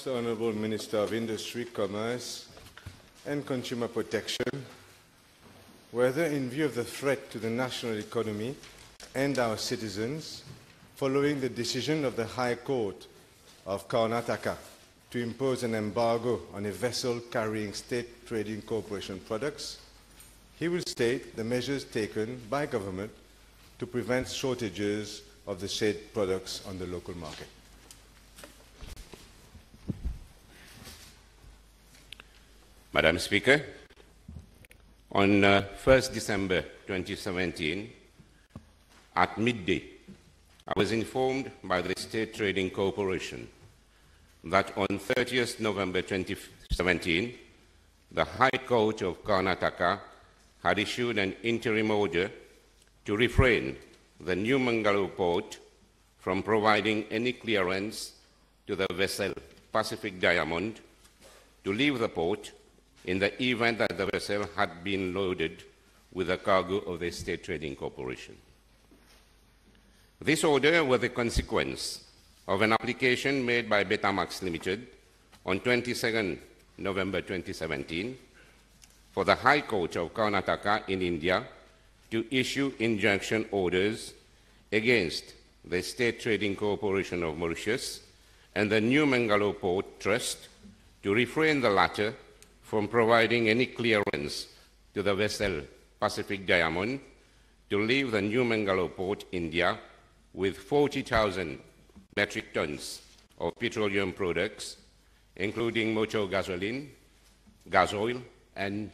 The Honourable Minister of Industry, Commerce and Consumer Protection, whether in view of the threat to the national economy and our citizens, following the decision of the High Court of Karnataka to impose an embargo on a vessel carrying State Trading Corporation products, he will state the measures taken by government to prevent shortages of the said products on the local market. Madam Speaker, on 1st December 2017, at midday, I was informed by the State Trading Corporation that on 30th November 2017, the High Court of Karnataka had issued an interim order to refrain the New Mangalore port from providing any clearance to the vessel Pacific Diamond to leave the port in the event that the vessel had been loaded with a cargo of the State Trading Corporation. This order was a consequence of an application made by Betamax Limited on 22nd November 2017 for the High Court of Karnataka in India to issue injunction orders against the State Trading Corporation of Mauritius and the New Mangalore Port Trust to refrain the latter from providing any clearance to the vessel Pacific Diamond to leave the New Mangalore Port, India, with 40,000 metric tons of petroleum products, including motor gasoline, gas oil, and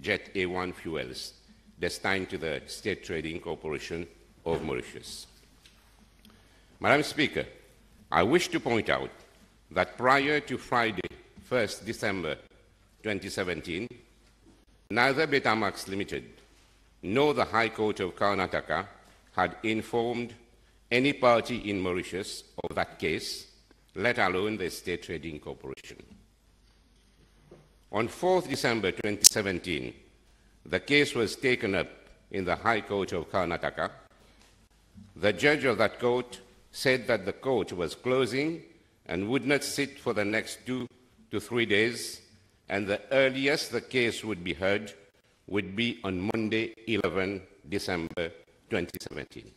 Jet A1 fuels, destined to the State Trading Corporation of Mauritius. Madam Speaker, I wish to point out that prior to Friday, 1st December 2017, neither Betamax Limited nor the High Court of Karnataka had informed any party in Mauritius of that case, let alone the State Trading Corporation. On 4th December 2017, the case was taken up in the High Court of Karnataka. The judge of that court said that the court was closing and would not sit for the next 2 to 3 days, and the earliest the case would be heard would be on Monday, 11 December 2017.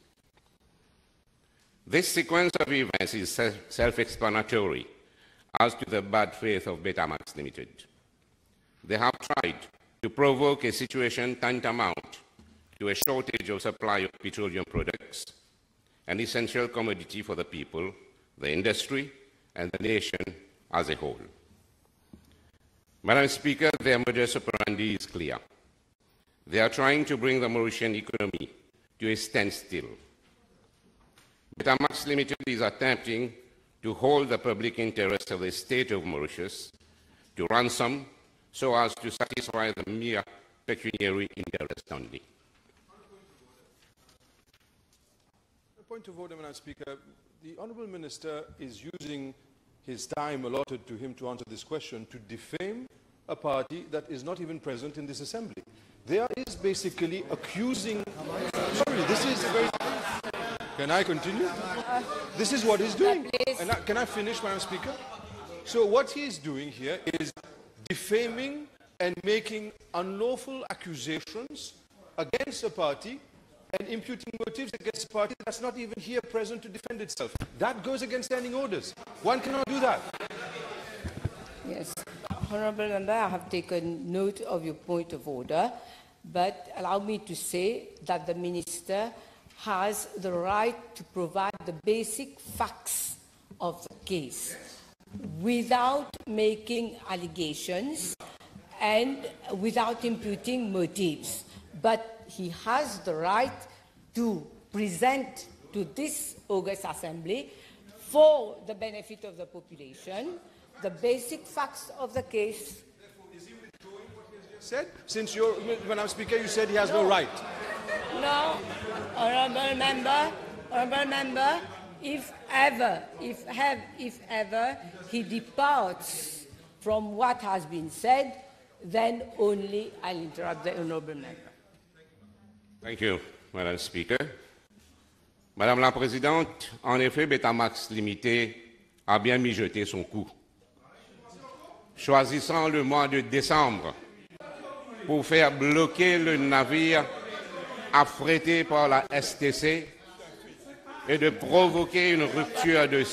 This sequence of events is self-explanatory as to the bad faith of Betamax Limited. They have tried to provoke a situation tantamount to a shortage of supply of petroleum products, an essential commodity for the people, the industry, and the nation as a whole. Madam Speaker, their modus operandi is clear. They are trying to bring the Mauritian economy to a standstill. Betamax Limited is attempting to hold the public interest of the state of Mauritius to ransom so as to satisfy the mere pecuniary interest only. Point of order, Madam Speaker. The Honourable Minister is using his time allotted to him to answer this question to defame a party that is not even present in this assembly. There is basically accusing... Sorry, this is a very... Can I continue? This is what he's doing. Can I finish, Madam Speaker? So what he is doing here is defaming and making unlawful accusations against a party and imputing motives against a party that's not even here present to defend itself. That goes against standing orders. One cannot do that. Yes. Honourable Member, I have taken note of your point of order, but allow me to say that the Minister has the right to provide the basic facts of the case without making allegations and without imputing motives. But he has the right to present to this August Assembly, for the benefit of the population, the basic facts of the case. Therefore, is he withdrawing what he has just said? Since you're, Madam Speaker, you said he has no right. No, Honourable Member, if ever he departs from what has been said, then only I'll interrupt the Honourable Member. Thank you, Madam Speaker. Madame la Présidente, en effet, Betamax Limité a bien mijoté son coup. choisissant le mois de décembre pour faire bloquer le navire affrété par la STC et de provoquer une rupture de...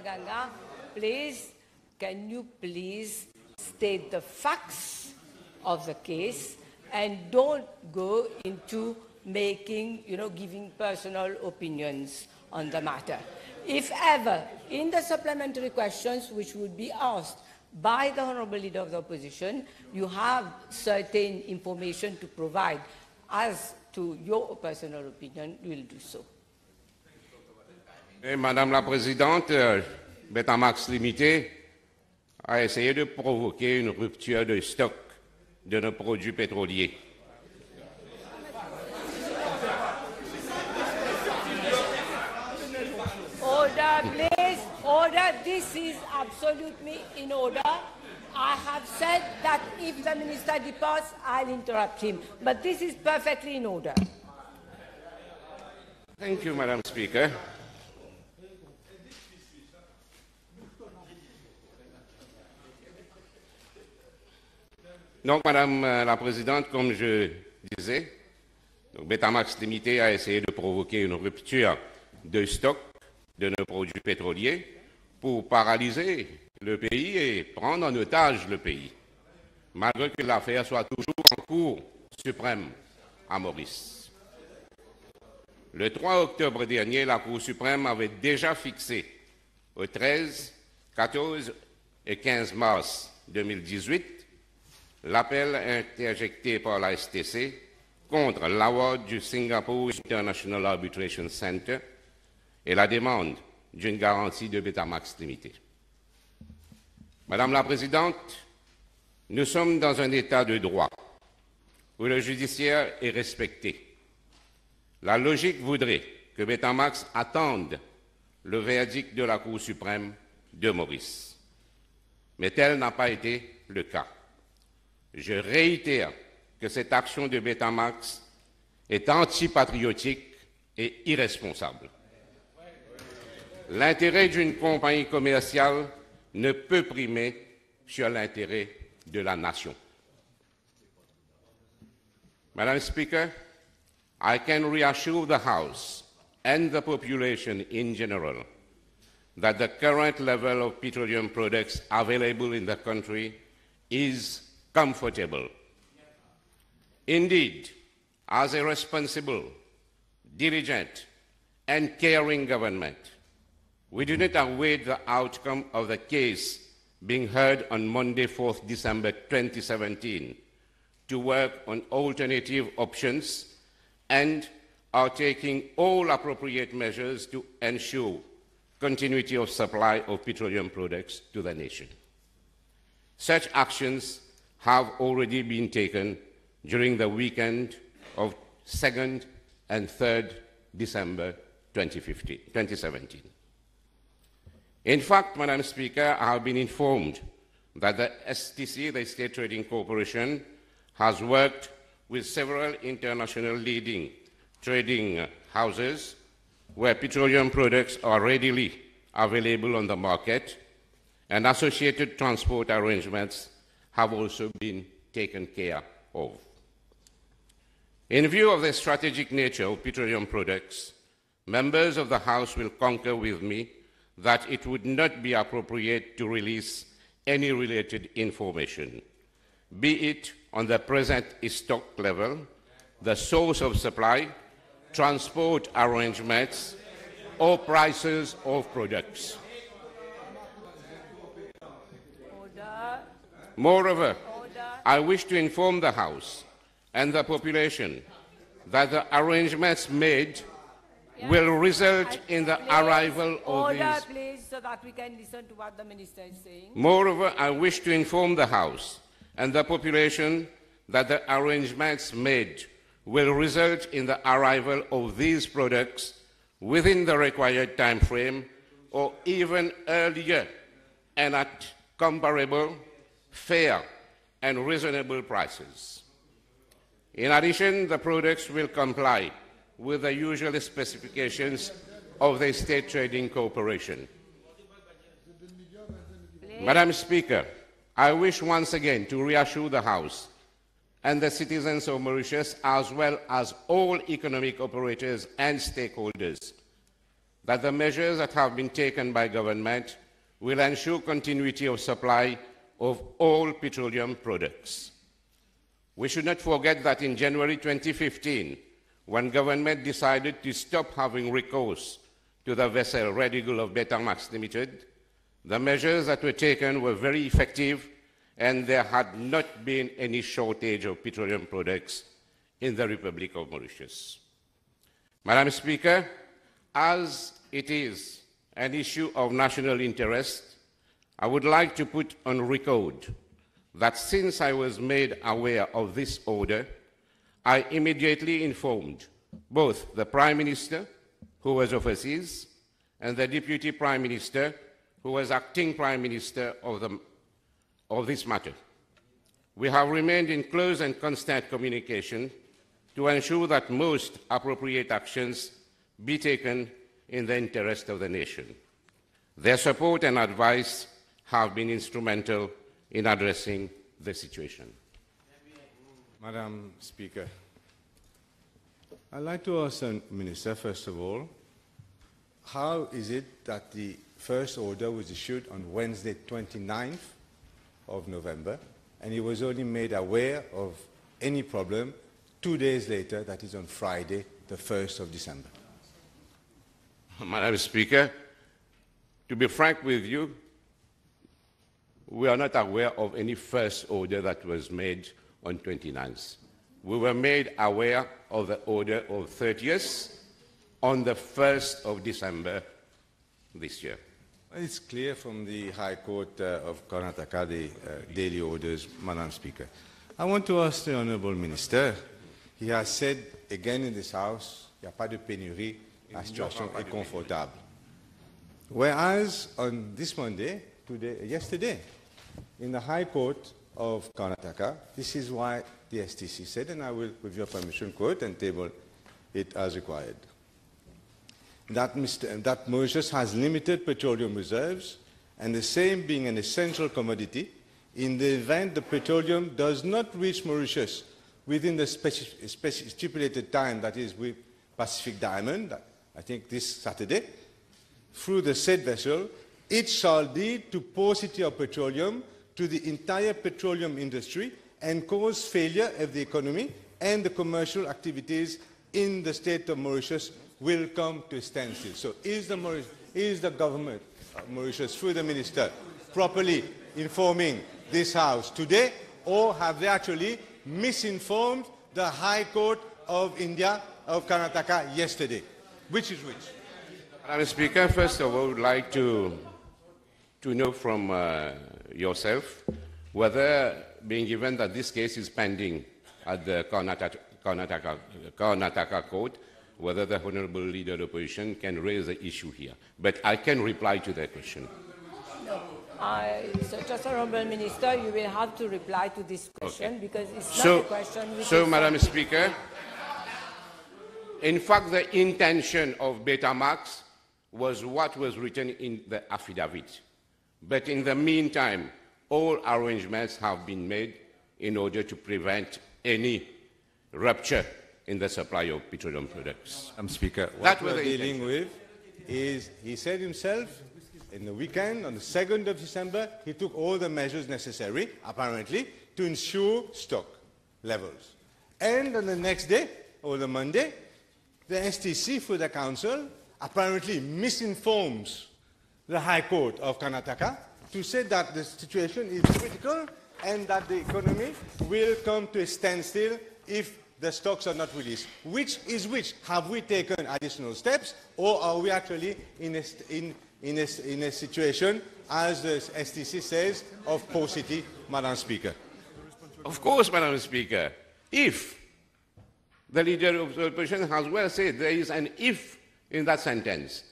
Gungah, please, can you please state the facts of the case and don't go into making, giving personal opinions on the matter. If ever, in the supplementary questions which would be asked by the Honourable Leader of the Opposition, you have certain information to provide as to your personal opinion, you will do so. Et Madame la Présidente, Betamax Limité a essayé de provoquer une rupture de stock de nos produits pétroliers. Order, please. Order. This is absolutely in order. I have said that if the Minister departs, I'll interrupt him. But this is perfectly in order. Thank you, Madam Speaker. Donc, Madame la Présidente, comme je disais, Betamax Limité a essayé de provoquer une rupture de stock de nos produits pétroliers pour paralyser le pays et prendre en otage le pays, malgré que l'affaire soit toujours en cours suprême à Maurice. Le 3 octobre dernier, la Cour suprême avait déjà fixé au 13, 14 et 15 mars 2018 l'appel interjecté par la STC contre l'award du Singapore International Arbitration Center et la demande d'une garantie de Betamax limitée. Madame la Présidente, nous sommes dans un état de droit où le judiciaire est respecté. La logique voudrait que Betamax attende le verdict de la Cour suprême de Maurice. Mais tel n'a pas été le cas. Je réitère que cette action de Betamax est antipatriotique et irresponsable. L'intérêt d'une compagnie commerciale ne peut primer sur l'intérêt de la nation. Madam Speaker, I can reassure the House and the population in general that the current level of petroleum products available in the country is comfortable. Indeed, as a responsible, diligent, and caring government, we do not await the outcome of the case being heard on Monday, 4th December 2017, to work on alternative options and are taking all appropriate measures to ensure continuity of supply of petroleum products to the nation. Such actions have already been taken during the weekend of 2nd and 3rd December 2017. In fact, Madam Speaker, I have been informed that the STC, the State Trading Corporation, has worked with several international leading trading houses where petroleum products are readily available on the market, and associated transport arrangements have also been taken care of. In view of the strategic nature of petroleum products, members of the House will concur with me that it would not be appropriate to release any related information, be it on the present stock level, the source of supply, transport arrangements, or prices of products. Moreover, I wish to inform the House and the population that the arrangements made will result in the arrival of Order, these... please, so that we can listen to what the Minister is saying. Moreover, I wish to inform the House and the population that the arrangements made will result in the arrival of these products within the required time frame or even earlier and at comparable, fair, and reasonable prices. In addition, the products will comply with the usual specifications of the State Trading Corporation. Madam Speaker, I wish once again to reassure the House and the citizens of Mauritius, as well as all economic operators and stakeholders, that the measures that have been taken by government will ensure continuity of supply of all petroleum products. We should not forget that in January 2015, when government decided to stop having recourse to the vessel Red Eagle of Betamax Limited, the measures that were taken were very effective, and there had not been any shortage of petroleum products in the Republic of Mauritius. Madam Speaker, as it is an issue of national interest, I would like to put on record that since I was made aware of this order, I immediately informed both the Prime Minister, who was overseas, and the Deputy Prime Minister, who was acting Prime Minister of this matter. We have remained in close and constant communication to ensure that most appropriate actions be taken in the interest of the nation. Their support and advice have been instrumental in addressing the situation. Madam Speaker, I'd like to ask the Minister, first of all, how is it that the first order was issued on Wednesday, 29th of November, and he was only made aware of any problem 2 days later, that is on Friday, the 1st of December? Madam Speaker, to be frank with you, we are not aware of any first order that was made on 29th. We were made aware of the order of 30th on the 1st of December this year. It's clear from the High Court of Karnataka, the daily orders, Madam Speaker. I want to ask the Honourable Minister, he has said again in this House, il n'y a pas de pénurie, la situation est confortable. Whereas on this Monday, yesterday, in the High Court of Karnataka, this is why the STC said, and I will, with your permission, quote and table it as required, that Mauritius has limited petroleum reserves, and the same being an essential commodity, in the event the petroleum does not reach Mauritius within the stipulated time, that is with Pacific Diamond, I think this Saturday, through the said vessel, it shall lead to paucity of petroleum to the entire petroleum industry and cause failure of the economy, and the commercial activities in the state of Mauritius will come to a standstill. So is the government of Mauritius, through the minister, properly informing this House today, or have they actually misinformed the High Court of India, of Karnataka, yesterday? Which is which? Madam Speaker, first of all, I would like to know from yourself whether, being given that this case is pending at the Karnataka Court, whether the Honourable Leader of the Opposition can raise the issue here. But I can reply to that question. No. Just Honourable Minister, you will have to reply to this question, okay, because it's not a question which So, Madam Speaker, in fact, the intention of Betamax was what was written in the affidavit. But in the meantime, all arrangements have been made in order to prevent any rupture in the supply of petroleum products. Madam Speaker, what we're dealing with is, he said himself, in the weekend, on the 2nd of December, he took all the measures necessary, apparently, to ensure stock levels. And on the next day, or the Monday, the STC, through the Council, apparently misinforms the High Court of Karnataka to say that the situation is critical and that the economy will come to a standstill if the stocks are not released. Which is which? Have we taken additional steps, or are we actually in a situation, as the STC says, of paucity, Madam Speaker? Of course, Madam Speaker. If the Leader of the Opposition has well said, there is an if in that sentence.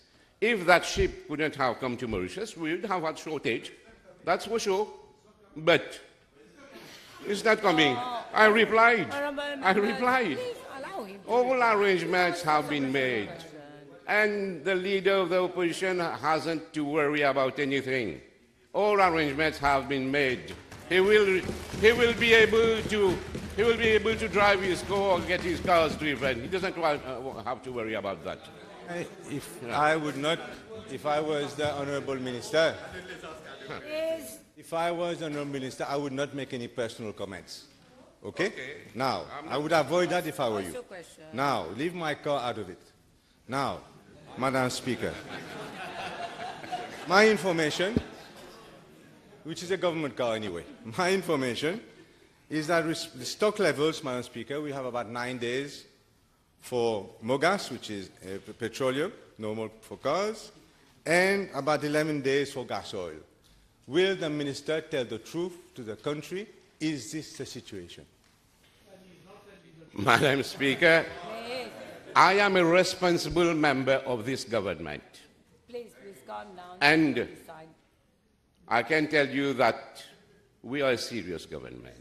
If that ship couldn't have come to Mauritius, we would have had shortage. That's for sure. But it's not coming. I replied. All arrangements have been made. And the Leader of the Opposition hasn't to worry about anything. all arrangements have been made. He will be able to drive his car or get his cars driven. He doesn't have to worry about that. If I was the Honourable Minister, I would not make any personal comments. Okay? Now, I would avoid that if I were you. Now, leave my car out of it. Now, Madam Speaker, my information, which is a government car anyway, my information is that the stock levels, Madam Speaker, we have about 9 days for mogas, which is petroleum, normal for cars, and about 11 days for gas oil. Will the Minister tell the truth to the country? Is this the situation? Madam Speaker, I am a responsible member of this government. Please calm down. And I can tell you that we are a serious government.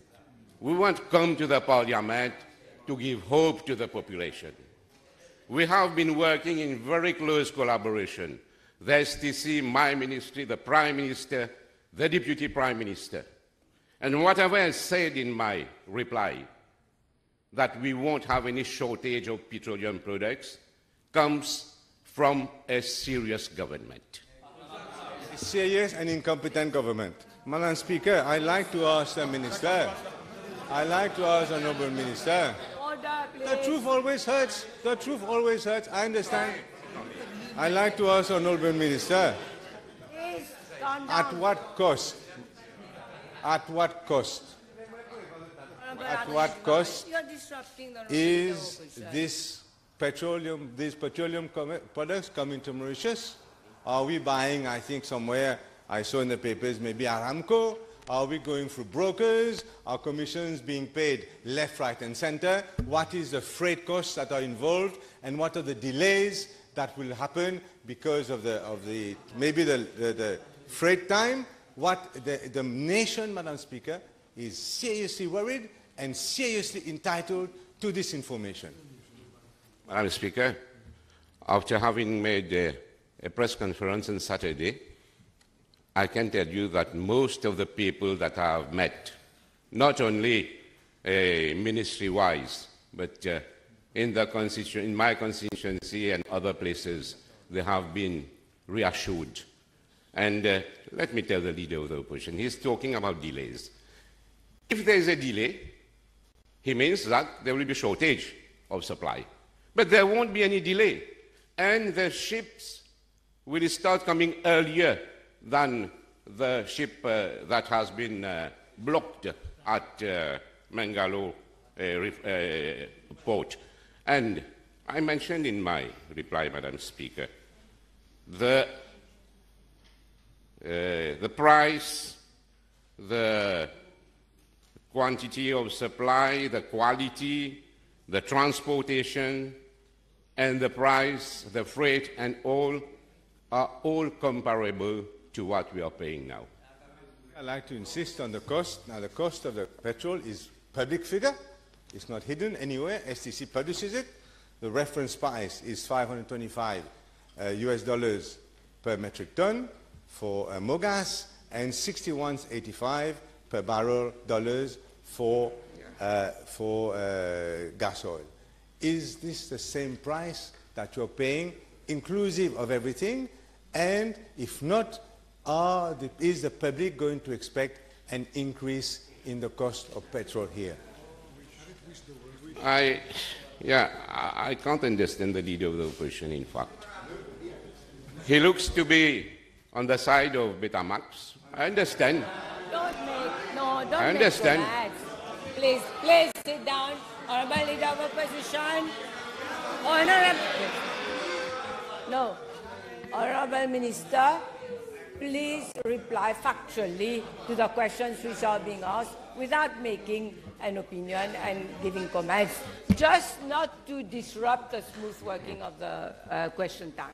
We won't come to the Parliament to give hope to the population. We have been working in very close collaboration. The STC, my ministry, the Prime Minister, the Deputy Prime Minister. And whatever I said in my reply, that we won't have any shortage of petroleum products, comes from a serious government. A serious and incompetent government. Madam Speaker, I'd like to ask the Minister, Honourable Minister, Order, please. the truth always hurts. The truth always hurts. I understand. I'd like to ask Honourable Minister, Please calm down. at what cost? At what cost? At what cost You're disrupting the is these petroleum products coming to Mauritius? Are we buying, I think somewhere, I saw in the papers, maybe Aramco? Are we going through brokers? Are commissions being paid left, right, and center? What is the freight costs that are involved? And what are the delays that will happen because of maybe the freight time? The nation, Madam Speaker, is seriously worried and seriously entitled to this information. Madam Speaker, after having made a press conference on Saturday, I can tell you that most of the people that I have met, not only ministry-wise, but in my constituency and other places, they have been reassured. And let me tell the leader of the opposition, he's talking about delays. If there is a delay, he means that there will be shortage of supply. But there won't be any delay. And the ships will start coming earlier than the ship that has been blocked at Mangalore port. And I mentioned in my reply, Madam Speaker, the price, the quantity of supply, the quality, the transportation, and the price, the freight, and all are all comparable to what we are paying now. I'd like to insist on the cost. Now, the cost of the petrol is public figure. It's not hidden anywhere. STC publishes it. The reference price is $525 US dollars per metric ton for mogas and $61.85 per barrel dollars for gas oil. Is this the same price that you're paying, inclusive of everything? And if not, is the public going to expect an increase in the cost of petrol here? I can't understand the leader of the opposition, in fact. He looks to be on the side of Betamax. I understand. Don't I understand. Please sit down. Honourable Leader of Opposition. Honourable Minister, please reply factually to the questions which are being asked without making an opinion and giving comments, just not to disrupt the smooth working of the question time.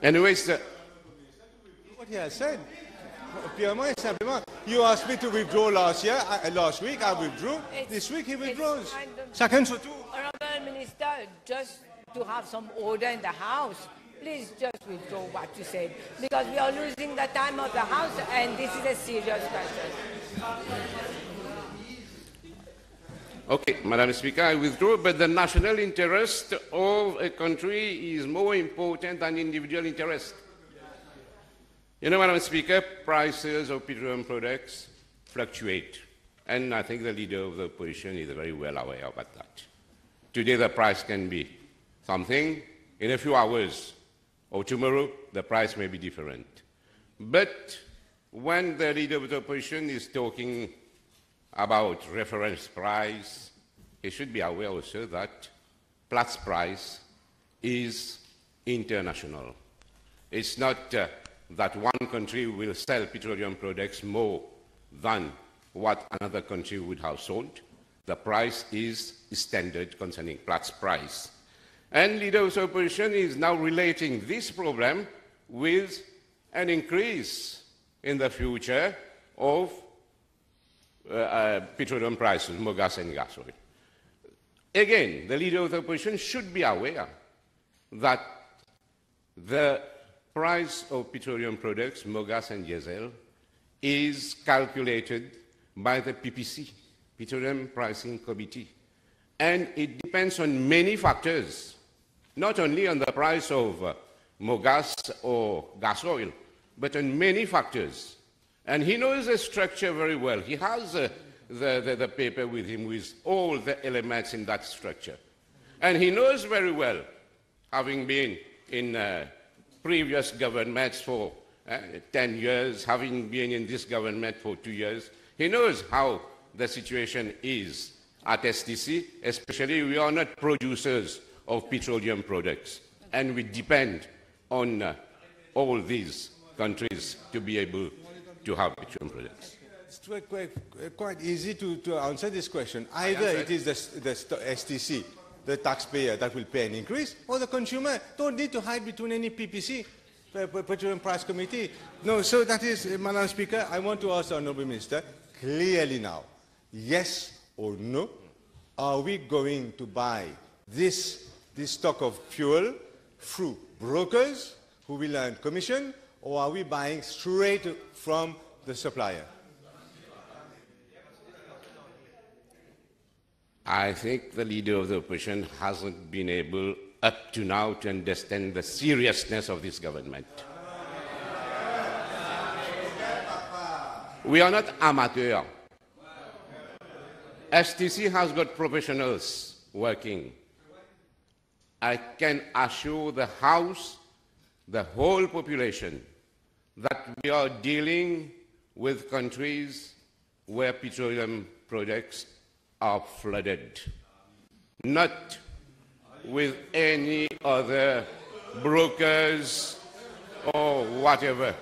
Anyways, what he has said. Purement et simplement, you asked me to withdraw last week, I withdrew. This week he withdraws. Chacun son tour. Honourable Minister, just to have some order in the House, Please just withdraw what you said, because we are losing the time of the House, and this is a serious question. Okay, Madam Speaker, I withdraw, but the national interest of a country is more important than individual interest. You know, Madam Speaker, prices of petroleum products fluctuate, and I think the leader of the opposition is very well aware about that. Today the price can be something, in a few hours, or tomorrow the price may be different. But when the leader of the opposition is talking about reference price, he should be aware also that Platts price is international. It's not that one country will sell petroleum products more than what another country would have sold. The price is standard concerning Platts price. And leader of the opposition is now relating this problem with an increase in the future of petroleum prices, more gas and gas oil. Again, the leader of the opposition should be aware that the price of petroleum products, more gas and diesel, is calculated by the PPC, Petroleum Pricing Committee. And it depends on many factors, not only on the price of more gas or gas oil, but on many factors. And he knows the structure very well. He has the paper with him with all the elements in that structure. And he knows very well, having been in previous governments for 10 years, having been in this government for 2 years, he knows how the situation is at STC, especially we are not producers of petroleum products, and we depend on all these countries to be able to have petroleum products. It's quite easy to answer this question. Either it is the STC, the taxpayer, that will pay an increase, or the consumer. Don't need to hide between any PPC, Petroleum Price Committee. No, so that is, Madam Speaker, I want to ask the Honourable Minister clearly now, yes or no, are we going to buy this stock of fuel through brokers who will earn commission, or are we buying straight from the supplier? I think the leader of the opposition hasn't been able up to now to understand the seriousness of this government. We are not amateur. STC has got professionals working. I can assure the House, the whole population, that we are dealing with countries where petroleum products are flooded, not with any other brokers or whatever.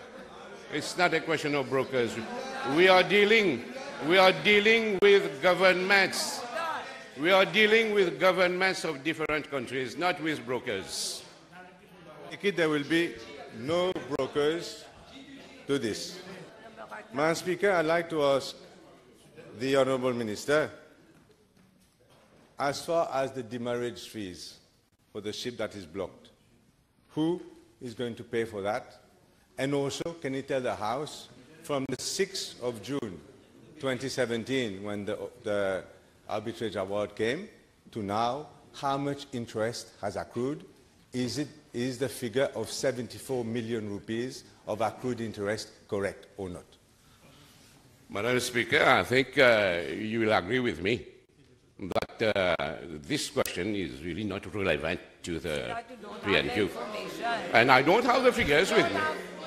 It's not a question of brokers. We are dealing with governments. We are dealing with governments of different countries, not with brokers. There will be no brokers to this. Madam Speaker, I'd like to ask the Honourable Minister, as far as the demurrage fees for the ship that is blocked, who is going to pay for that? And also, can you tell the House, from the 6th of June 2017, when the arbitrage award came, to now, how much interest has accrued? Is the figure of 74 million rupees of accrued interest correct or not? Madam Speaker, I think you will agree with me that this question is really not relevant to the PNQ. And I don't have the figures with me.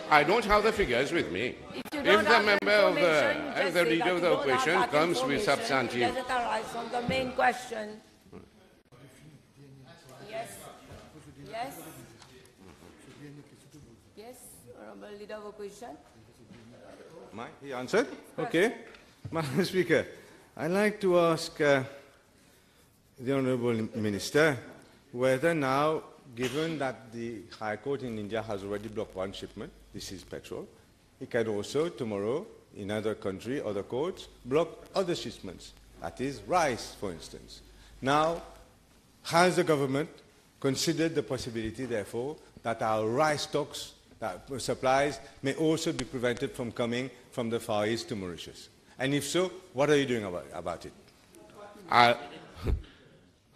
I don't have the figures with me. If the member of the leader of the opposition comes with substantive... Does it arise from the main question? Yes. Yes. Yes, Honourable Leader of Opposition. He answered? Okay. Madam Speaker, I'd like to ask the Honourable Minister whether now, given that the High Court in India has already blocked one shipment, this is petrol, it can also tomorrow, in other country, other courts, block other shipments, that is rice, for instance. Now, has the government considered the possibility, therefore, that our rice stocks, supplies, may also be prevented from coming from the Far East to Mauritius? And if so, what are you doing about it?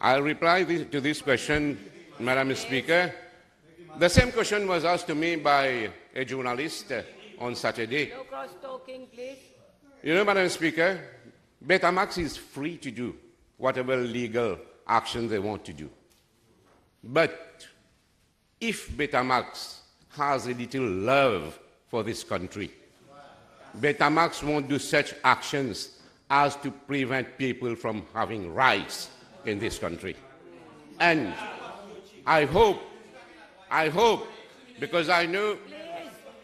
I'll reply to this question, Madam Speaker. The same question was asked to me by a journalist on Saturday. No cross-talking, please. You know, Madam Speaker, Betamax is free to do whatever legal action they want to do. But if Betamax has a little love for this country, Betamax won't do such actions as to prevent people from having rights in this country. And I hope, because I know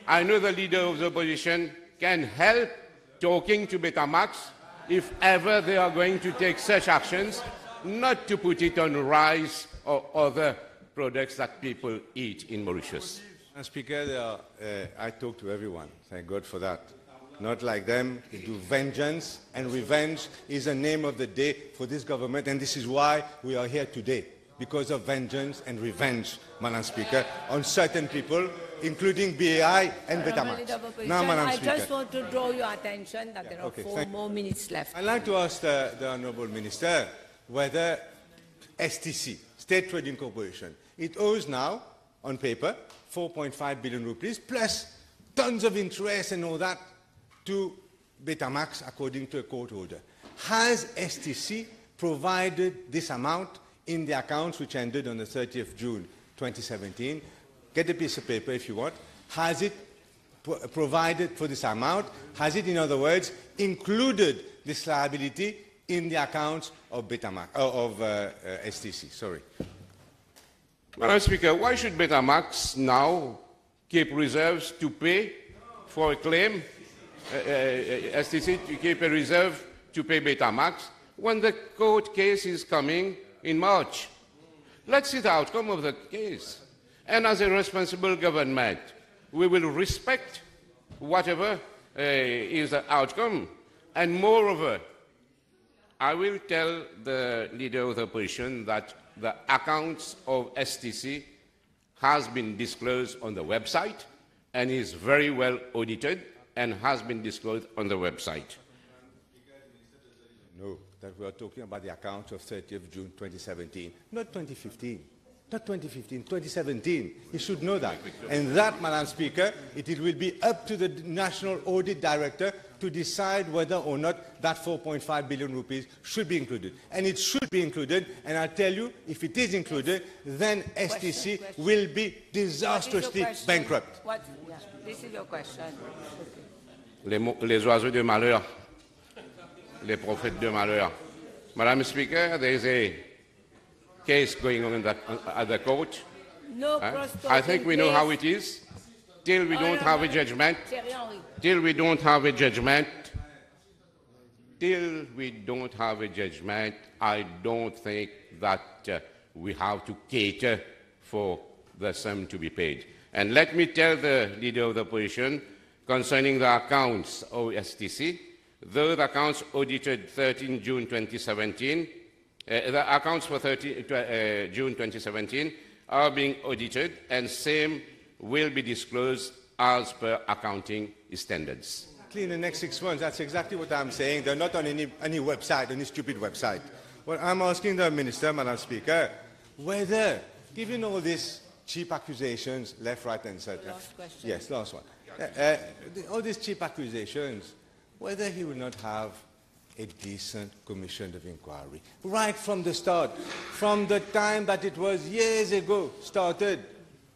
the leader of the opposition can help talking to Betamax if ever they are going to take such actions, not to put it on rice or other products that people eat in Mauritius. Mr. Speaker, I talk to everyone. Thank God for that. Not like them. They do vengeance, and revenge is the name of the day for this government, and this is why we are here today, because of vengeance and revenge, Madam Speaker, on certain people, including BAI and Betamax. Now, Madam Speaker, I just want to draw your attention that there are 4 more minutes left. I'd like to ask the Honourable Minister whether STC, State Trading Corporation, it owes now, on paper, 4.5 billion rupees, plus tons of interest and all that, to Betamax, according to a court order. Has STC provided this amount in the accounts which ended on the 30th June 2017? Get a piece of paper if you want. Has it provided for this amount? Has it, in other words, included this liability in the accounts of Betamax, of STC? Sorry. Madam Speaker, why should Betamax now keep reserves to pay for a claim, STC to keep a reserve to pay Betamax, when the court case is coming in March? Let's see the outcome of the case. And as a responsible government, we will respect whatever is the outcome. And moreover, I will tell the leader of the opposition that the accounts of STC has been disclosed on the website and is very well audited and has been disclosed on the website. No, that we are talking about the accounts of 30th June 2017, not 2015. Not 2015, 2017. You should know that. And that, Madam Speaker, it will be up to the National Audit Director to decide whether or not that 4.5 billion rupees should be included. And it should be included, and I'll tell you, if it is included, then STC will be disastrously bankrupt. This is your question. Les oiseaux de malheur, les prophètes de malheur. Madam Speaker, there is a case going on at the court. No I think we know how it is. Till we don't have a judgment, I don't think that we have to cater for the sum to be paid. And let me tell the leader of the opposition concerning the accounts of STC, though the accounts audited 13 June 2017, the accounts for June 2017 are being audited, and same will be disclosed as per accounting standards. In the next 6 months, that's exactly what I'm saying. They're not on any website, any stupid website. Well, I'm asking the Minister, Madam Speaker, whether, given all these cheap accusations, left, right, and center. Last question. Yes, last one. All these cheap accusations, whether he will not have a decent commission of inquiry. Right from the start, from the time that it was years ago started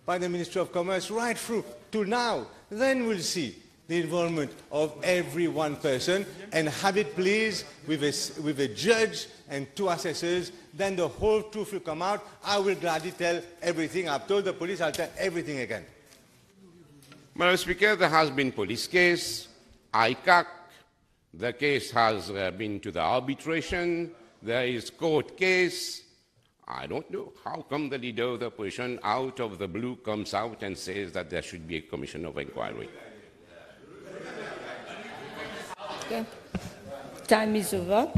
by the Ministry of Commerce, right through to now, then we'll see the involvement of every one person, and have it please with a judge and 2 assessors, then the whole truth will come out. I will gladly tell everything. I've told the police, I'll tell everything again. Madam Speaker, there has been police case, ICAC, the case has been to the arbitration, there is court case. I don't know how come the leader of the opposition out of the blue comes out and says that there should be a commission of inquiry. Okay. Time is over.